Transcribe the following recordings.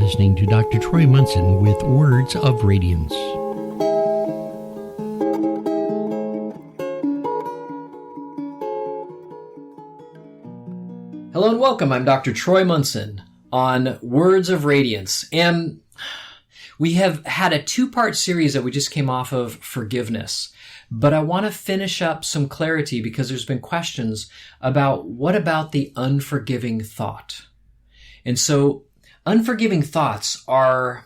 listening to Dr. Troy Munson with Words of Radiance. Hello and welcome. I'm Dr. Troy Munson on Words of Radiance. And we have had a two-part series that we just came off of forgiveness. But I want to finish up some clarity because there's been questions about what about the unforgiving thought? And so unforgiving thoughts are,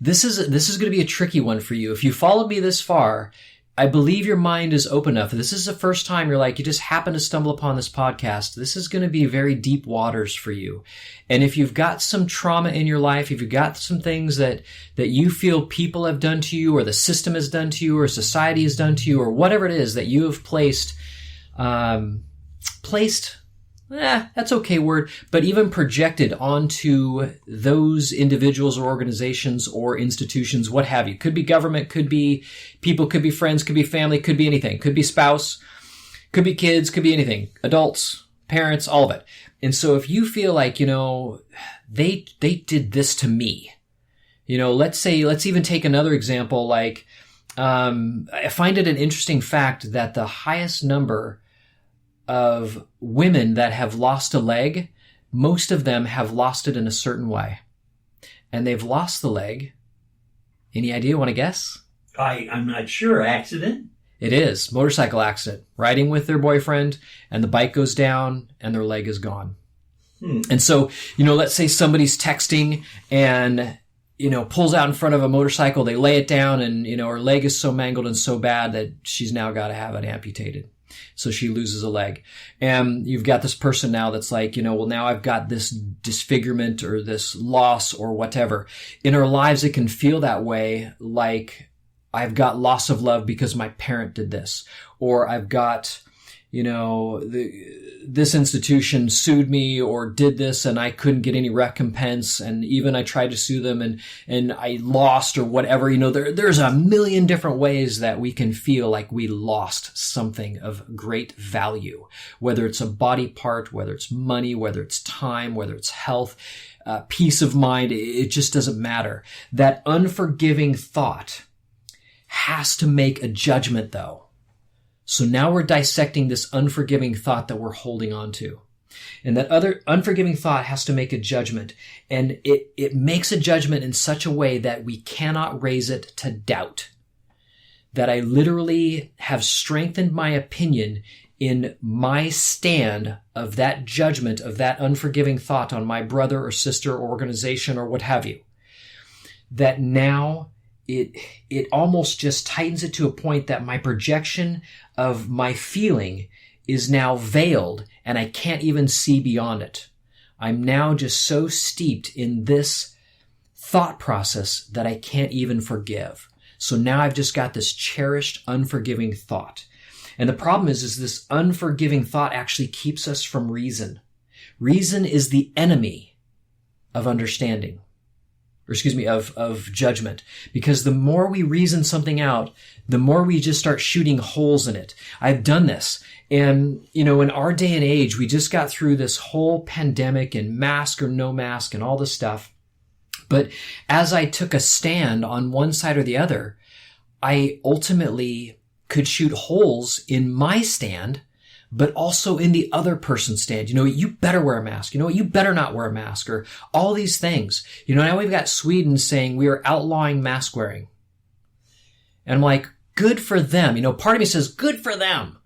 this is going to be a tricky one for you. If you followed me this far, I believe your mind is open enough. This is the first time you just happen to stumble upon this podcast. This is going to be very deep waters for you. And if you've got some trauma in your life, if you've got some things that you feel people have done to you, or the system has done to you, or society has done to you, or whatever it is that you have that's okay word, but even projected onto those individuals or organizations or institutions, what have you. Could be government, could be people, could be friends, could be family, could be anything. Could be spouse, could be kids, could be anything. Adults, parents, all of it. And so if you feel like, they did this to me, let's even take another example. I find it an interesting fact that the highest number of women that have lost a leg, most of them have lost it in a certain way. And they've lost the leg. Any idea? Want to guess? I'm not sure. Accident? It is. Motorcycle accident. Riding with their boyfriend, and the bike goes down, and their leg is gone. And so, let's say somebody's texting and, pulls out in front of a motorcycle. They lay it down, and, her leg is so mangled and so bad that she's now got to have it amputated. So she loses a leg. And you've got this person now that's like, now I've got this disfigurement or this loss or whatever. In our lives, it can feel that way, like I've got loss of love because my parent did this. Or I've got, this institution sued me or did this and I couldn't get any recompense. And even I tried to sue them and I lost or whatever. There's a million different ways that we can feel like we lost something of great value, whether it's a body part, whether it's money, whether it's time, whether it's health, peace of mind. It just doesn't matter. That unforgiving thought has to make a judgment, though. So now we're dissecting this unforgiving thought that we're holding on to. And that other unforgiving thought has to make a judgment. And it makes a judgment in such a way that we cannot raise it to doubt. That I literally have strengthened my opinion in my stand of that judgment, of that unforgiving thought on my brother or sister or organization or what have you. That now it almost just tightens it to a point that my projection of my feeling is now veiled and I can't even see beyond it. I'm now just so steeped in this thought process that I can't even forgive. So now I've just got this cherished, unforgiving thought. And the problem is this unforgiving thought actually keeps us from reason. Reason is the enemy of understanding. Of judgment. Because the more we reason something out, the more we just start shooting holes in it. I've done this. And, in our day and age, we just got through this whole pandemic and mask or no mask and all this stuff. But as I took a stand on one side or the other, I ultimately could shoot holes in my stand, but also in the other person's stand. You better wear a mask. You better not wear a mask, or all these things. Now we've got Sweden saying we are outlawing mask wearing. And I'm like, good for them. Part of me says good for them,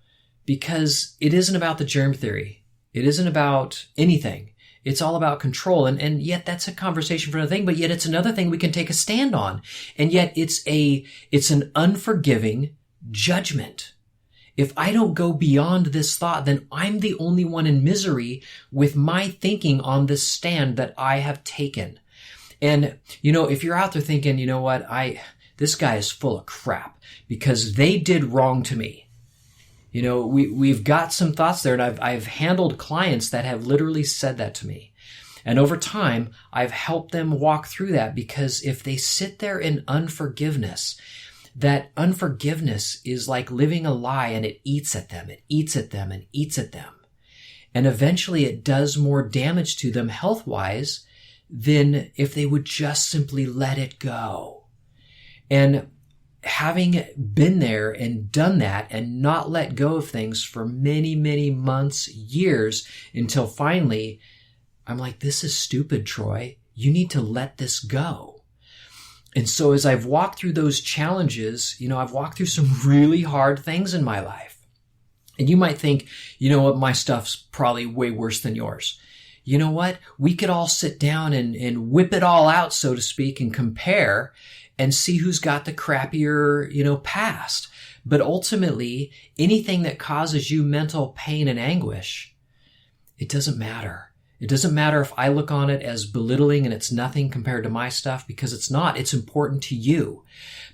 because it isn't about the germ theory. It isn't about anything. It's all about control. And yet that's a conversation for another thing, but yet it's another thing we can take a stand on. And yet it's an unforgiving judgment. If I don't go beyond this thought, then I'm the only one in misery with my thinking on this stand that I have taken. And, if you're out there thinking, this guy is full of crap because they did wrong to me. We've got some thoughts there, and I've handled clients that have literally said that to me. And over time, I've helped them walk through that, because if they sit there in unforgiveness, that unforgiveness is like living a lie, and it eats at them, it eats at them, and eats at them. And eventually it does more damage to them health-wise than if they would just simply let it go. And having been there and done that and not let go of things for many, many months, years, until finally I'm like, this is stupid, Troy. You need to let this go. And so as I've walked through those challenges, I've walked through some really hard things in my life. And you might think, you know what, my stuff's probably way worse than yours. You know what? We could all sit down and whip it all out, so to speak, and compare and see who's got the crappier, past. But ultimately, anything that causes you mental pain and anguish, it doesn't matter. It doesn't matter if I look on it as belittling and it's nothing compared to my stuff, because it's not. It's important to you.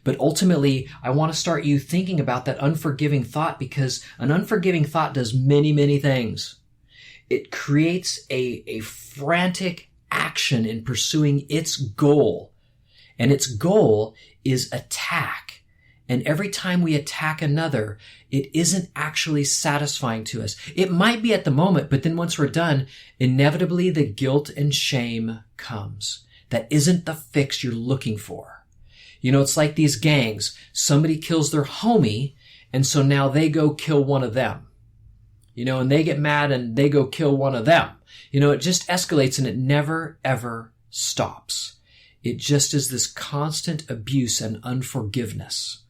But ultimately, I want to start you thinking about that unforgiving thought, because an unforgiving thought does many, many things. It creates a frantic action in pursuing its goal. And its goal is attack. And every time we attack another, it isn't actually satisfying to us. It might be at the moment, but then once we're done, inevitably the guilt and shame comes. That isn't the fix you're looking for. It's like these gangs. Somebody kills their homie, and so now they go kill one of them. And they get mad and they go kill one of them. It just escalates and it never, ever stops. It just is this constant abuse and unforgiveness.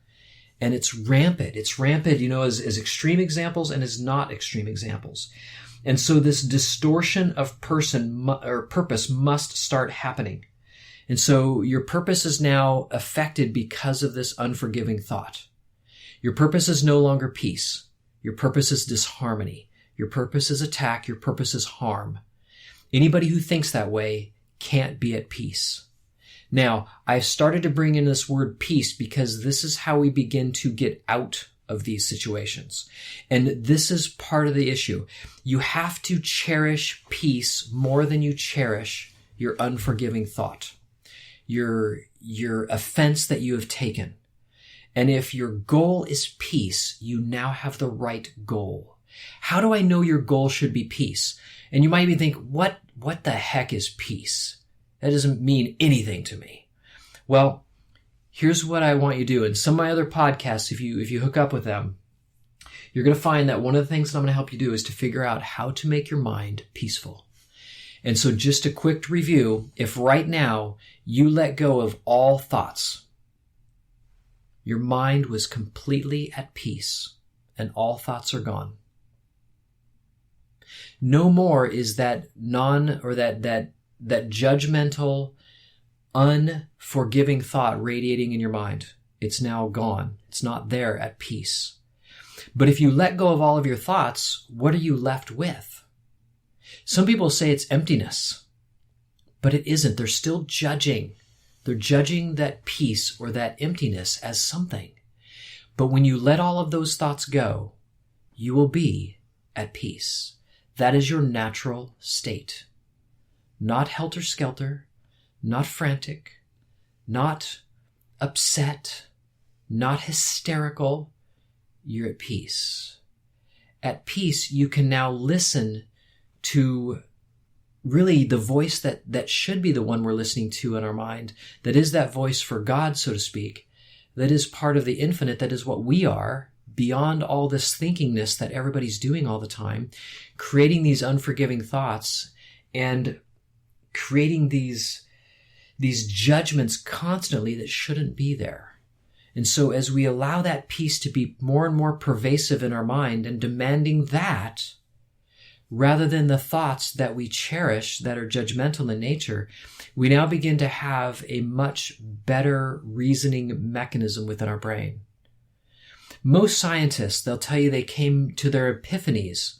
And it's rampant. It's rampant, as extreme examples and as not extreme examples. And so this distortion of purpose must start happening. And so your purpose is now affected because of this unforgiving thought. Your purpose is no longer peace. Your purpose is disharmony. Your purpose is attack. Your purpose is harm. Anybody who thinks that way can't be at peace. Now, I've started to bring in this word peace because this is how we begin to get out of these situations. And this is part of the issue. You have to cherish peace more than you cherish your unforgiving thought, your offense that you have taken. And if your goal is peace, you now have the right goal. How do I know your goal should be peace? And you might even think, what the heck is peace? That doesn't mean anything to me. Well, here's what I want you to do. In some of my other podcasts, if you hook up with them, you're going to find that one of the things that I'm going to help you do is to figure out how to make your mind peaceful. And so just a quick review, if right now you let go of all thoughts, your mind was completely at peace and all thoughts are gone. No more is that that judgmental, unforgiving thought radiating in your mind. It's now gone. It's not there at peace. But if you let go of all of your thoughts, what are you left with? Some people say it's emptiness, but it isn't. They're still judging. They're judging that peace or that emptiness as something. But when you let all of those thoughts go, you will be at peace. That is your natural state. Not helter-skelter, not frantic, not upset, not hysterical. You're at peace. At peace, you can now listen to really the voice that should be the one we're listening to in our mind, that is that voice for God, so to speak, that is part of the infinite, that is what we are, beyond all this thinkingness that everybody's doing all the time, creating these unforgiving thoughts and creating these judgments constantly that shouldn't be there. And so as we allow that peace to be more and more pervasive in our mind and demanding that, rather than the thoughts that we cherish that are judgmental in nature, we now begin to have a much better reasoning mechanism within our brain. Most scientists, they'll tell you they came to their epiphanies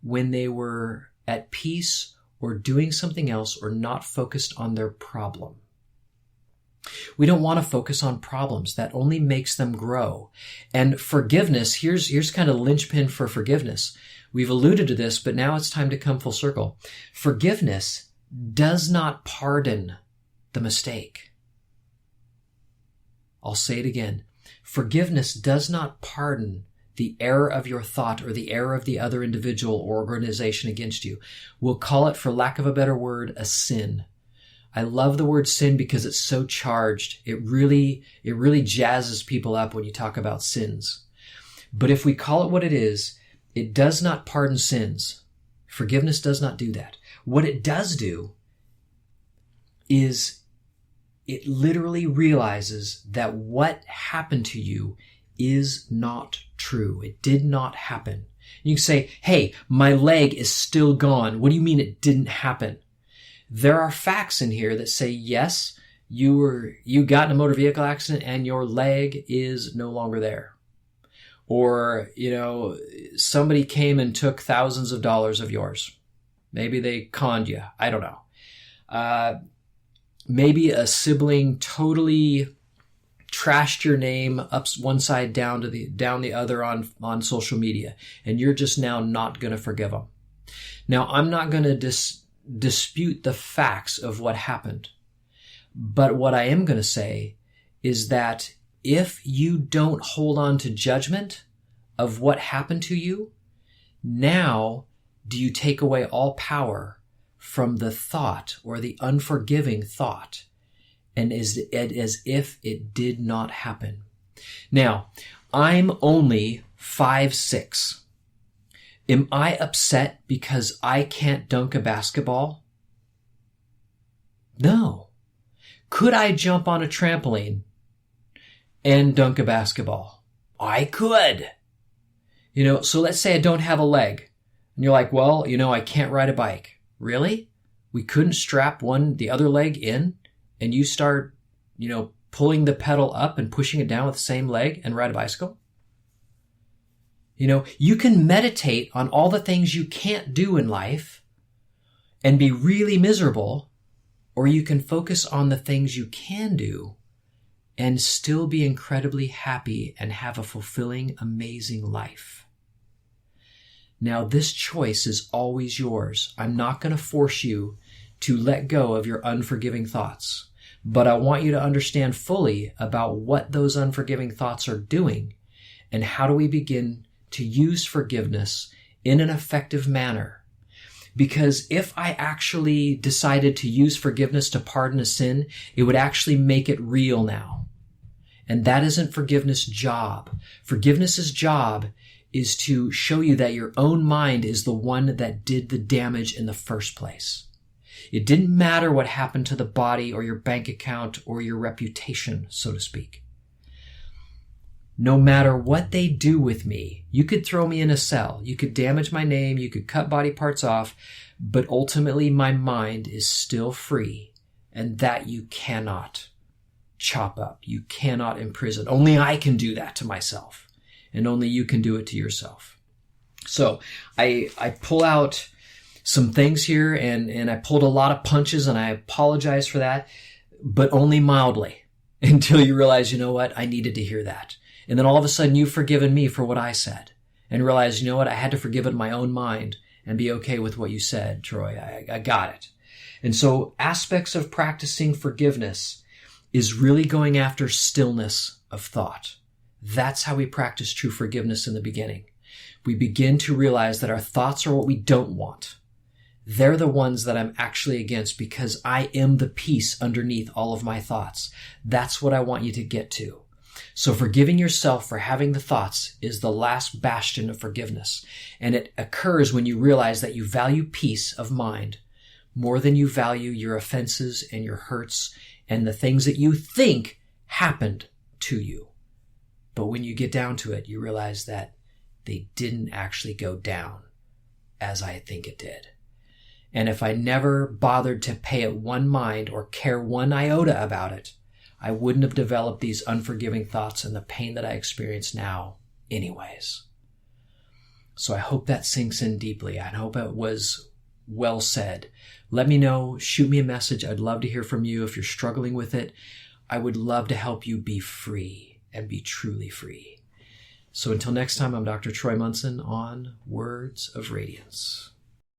when they were at peace or doing something else or not focused on their problem. We don't want to focus on problems. That only makes them grow. And forgiveness, here's kind of the linchpin for forgiveness. We've alluded to this, but now it's time to come full circle. Forgiveness does not pardon the mistake. I'll say it again. Forgiveness does not pardon the error of your thought or the error of the other individual or organization against you. We'll call it, for lack of a better word, a sin. I love the word sin because it's so charged. It really jazzes people up when you talk about sins. But if we call it what it is, it does not pardon sins. Forgiveness does not do that. What it does do is it literally realizes that what happened to you is not true. It did not happen. You can say, hey, my leg is still gone. What do you mean it didn't happen? There are facts in here that say, yes, you got in a motor vehicle accident and your leg is no longer there. Or, somebody came and took thousands of dollars of yours. Maybe they conned you. I don't know. Maybe a sibling totally trashed your name up one side down the other on social media, and you're just now not going to forgive them. Now, I'm not going to dispute the facts of what happened, but what I am going to say is that if you don't hold on to judgment of what happened to you, now do you take away all power from the thought or the unforgiving thought, and as if it did not happen. Now, I'm only 5'6". Am I upset because I can't dunk a basketball? No. Could I jump on a trampoline and dunk a basketball? I could. So let's say I don't have a leg. And you're like, well, I can't ride a bike. Really? We couldn't strap the other leg in and you start, pulling the pedal up and pushing it down with the same leg and ride a bicycle? You can meditate on all the things you can't do in life and be really miserable, or you can focus on the things you can do and still be incredibly happy and have a fulfilling, amazing life. Now, this choice is always yours. I'm not going to force you to let go of your unforgiving thoughts, but I want you to understand fully about what those unforgiving thoughts are doing and how do we begin to use forgiveness in an effective manner. Because if I actually decided to use forgiveness to pardon a sin, it would actually make it real now. And that isn't forgiveness' job. Forgiveness' job is to show you that your own mind is the one that did the damage in the first place. It didn't matter what happened to the body or your bank account or your reputation, so to speak. No matter what they do with me, you could throw me in a cell, you could damage my name, you could cut body parts off, but ultimately my mind is still free, and that you cannot chop up, you cannot imprison. Only I can do that to myself. And only you can do it to yourself. So I pull out some things here and I pulled a lot of punches, and I apologize for that, but only mildly until you realize, I needed to hear that. And then all of a sudden you've forgiven me for what I said and realize, I had to forgive it in my own mind and be okay with what you said, Troy. I got it. And so aspects of practicing forgiveness is really going after stillness of thought. That's how we practice true forgiveness in the beginning. We begin to realize that our thoughts are what we don't want. They're the ones that I'm actually against because I am the peace underneath all of my thoughts. That's what I want you to get to. So forgiving yourself for having the thoughts is the last bastion of forgiveness. And it occurs when you realize that you value peace of mind more than you value your offenses and your hurts and the things that you think happened to you. But when you get down to it, you realize that they didn't actually go down as I think it did. And if I never bothered to pay it one mind or care one iota about it, I wouldn't have developed these unforgiving thoughts and the pain that I experience now anyways. So I hope that sinks in deeply. I hope it was well said. Let me know. Shoot me a message. I'd love to hear from you. If you're struggling with it, I would love to help you be free and be truly free. So until next time, I'm Dr. Troy Munson on Words of Radiance.